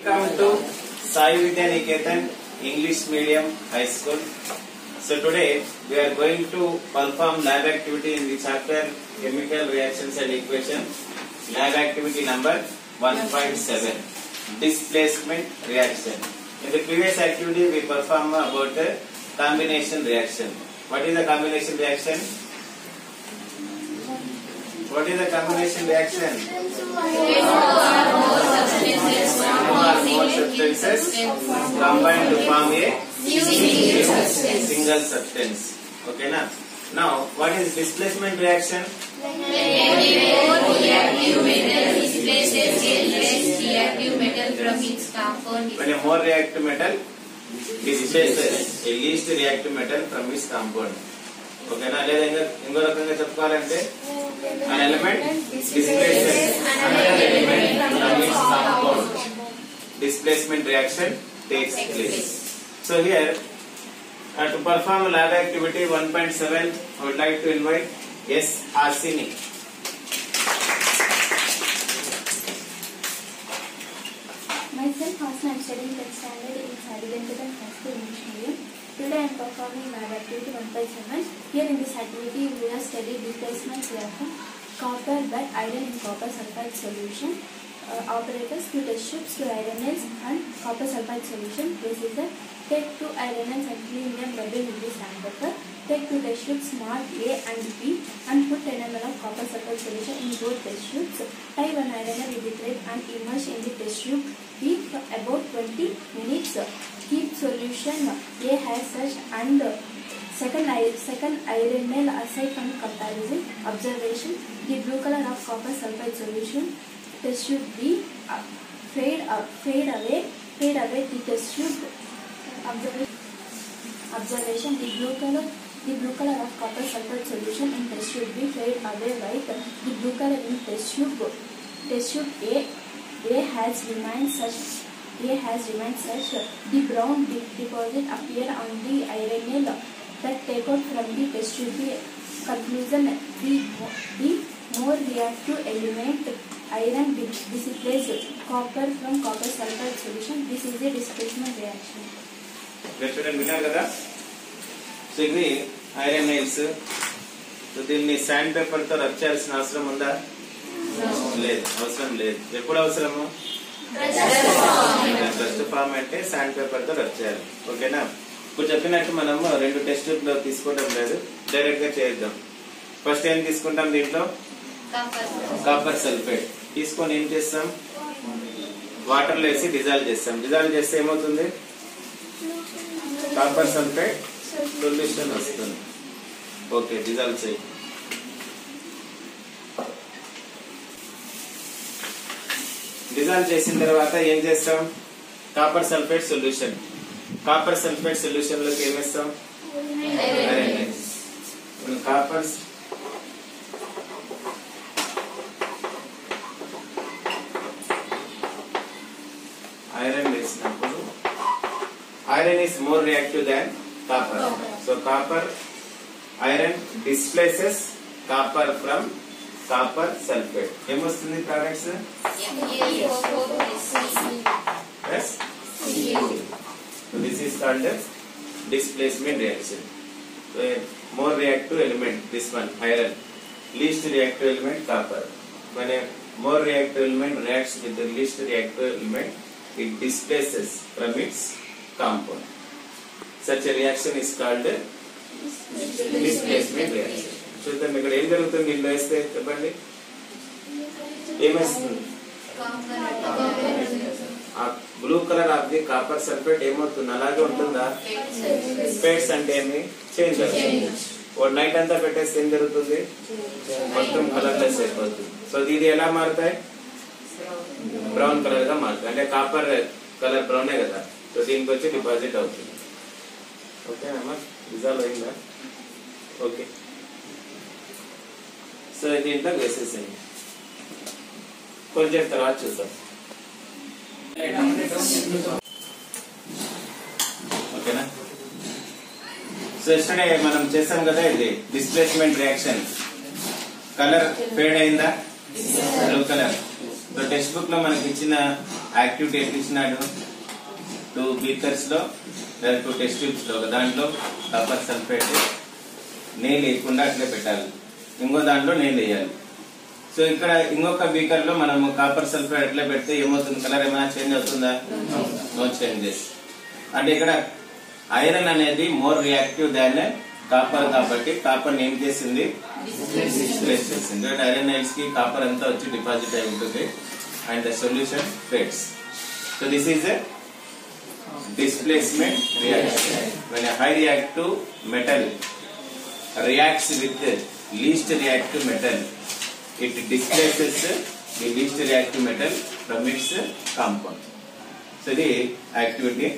Welcome to Sai Vidya Niketan English Medium High School. So today we are going to perform lab activity in the chapter Chemical Reactions and Equation. Lab activity number 1.7, Displacement Reaction. In the previous activity we performed about the combination reaction. What is the combination reaction? What is the combination reaction? More substances combined to form a single substance. Okay, now what is displacement reaction? Reactive metal displaces a less reactive metal from its compound. When a more reactive metal displaces a least reactive metal from its compound. Okay, లేదా ఇంకో రకంగా చెప్పుకోవాలంటే an element displaces another element from its compound. Displacement reaction takes place. So here to perform lab activity 1.7, I would like to invite S. Hasini. Myself, Hasina, I am studying 10th standard in Sarivenkatam High School English Medium. Today I am performing lab activity 1.7. Here in this activity we have studied displacement reaction, copper by iron in copper sulfide solution, operators, 2 test tubes, 2 iron nails and copper sulfide solution. Procedure: take 2 iron nails and clean them rubbing with the sandpaper. Take 2 test tubes marked A and B and put 10 ml of copper sulfide solution in both test tubes. Tie 1 iron nail with the thread and immerse in the test tube B for about 20 minutes. Keep solution A has such and second iron nail aside from comparison. Observation: the blue color of copper sulfide solution test tube B fade away the test tube. Observation: the blue color of copper sulfide solution in test tube B fade away white. The blue color in test tube A has remained such. The brown deposit appear on the iron nail that take out from the test tube B. Conclusion: the more reactive element iron displaces copper from copper sulfide solution. This is a displacement reaction. Student విన్నారు కదా. So ఇది iron nails. So దీన్ని sand paper తో rub చేయాల్సిన అవసరం ఉందా? లేదు, అవసరం లేదు. ఎప్పుడు అవసరము? ఫస్ట్ ఫామ్ అంటే శాండ్ పేపర్ తో రబ్ చేయాలి. ఓకేనా? ఇప్పుడు చెప్పినట్టు మనం 2 టెస్ట్ ట్యూబ్లు తీసుకోవడం లేదు, డైరెక్ట్ గా చేద్దాం. ఫస్ట్ ఏం తీసుకుంటాం? దీంట్లో కాపర్ సల్ఫేట్ తీసుకొని ఏం చేస్తాం? వాటర్ లో వేసి డిజాల్వ్ చేస్తాం. డిజాల్వ్ చేస్తే ఏమవుతుంది? కాపర్ సల్ఫేట్ సొల్యూషన్ వస్తుంది. ఓకే, డిజాల్వ్ చేయి. డిజాల్వ్ చేసిన తర్వాత ఏం చేస్తాం? కాపర్ సల్ఫేట్ సొల్యూషన్ లోకి ఏమేస్తాం? కాపర్ ఐరన్ వేసినప్పుడు iron is more reactive than copper. So copper iron displaces copper from copper sulfate. ఏమొస్తుంది products? Yes. So this is called a displacement reaction. So a more reactive element, this one iron, least reactive element copper. When a more reactive element reacts with the least reactive element, it displaces from its compound. Such a reaction is called a displacement reaction. చూద్దాం ఇక్కడ ఏం జరుగుతుంది? దీనిలో వేస్తే చెప్పండి ఏమేస్తుంది? ఆ blue colour of the copper sulphate ఏమవుతుంది? అలాగే ఉంటుందా? ఫేడ్స్ అంటే ఏమి? చేంజ్ అవుతుంది. నైట్ అంతా పెట్టేస్తే ఏం జరుగుతుంది? మొత్తం కలర్లెస్ అయిపోతుంది. సో ఇది ఎలా మారుతాయి? బ్రౌన్ కలర్ గా మారుతాయి. అంటే కాపర్ కలర్ బ్రౌనే కదా. సో దీనికి వచ్చి డిపాజిట్ అవుతుంది. ఓకే అమ్మా, డిజాల్వ్ అయిందా? ఓకే, సో దీంట్లో వేసేసేయండి. కొంచెం తర్వాత చూద్దాం. ఓకేనా? సో ఇక్కడే మనం చేసాం కదా, ఇది డిస్ప్లేస్మెంట్ రియాక్షన్. కలర్ ఫేడ్ అయిందా? Blue colour. So text book లో మనకి ఇచ్చిన యాక్టివిటీ ఎట్లా ఇచ్చినాడు, 2 బీకర్స్ లో లేదా 2 టెస్ట్ ట్యూబ్స్ లో ఒక దాంట్లో కాపర్ సల్ఫేట్ నెయ్యి లేకుండా అట్లే పెట్టాలి, ఇంకో దాంట్లో నెయ్యి వేయాలి. సో ఇక్కడ ఇంకొక బీకర్ లో మనం కాపర్ సల్ఫేట్ అట్లే పెడితే ఏమవుతుంది, కలర్ ఏమైనా చేంజ్ అవుతుందా? No changes. అంటే ఇక్కడ ఐరన్ అనేది మోర్ రియాక్టివ్ దాన్ కాపర్ కాబట్టి కాపర్ ఏం చేసింది, డిస్ప్లేస్ చేసింది. ఐరన్ నైల్స్ కి కాపర్ అంతా వచ్చి డిపాజిట్ అయి ఉంటుంది and the solution fades. So this is a displacement reaction. When a high reactive metal reacts with the least reactive metal, it displaces the least reactive metal from its compound. So the activity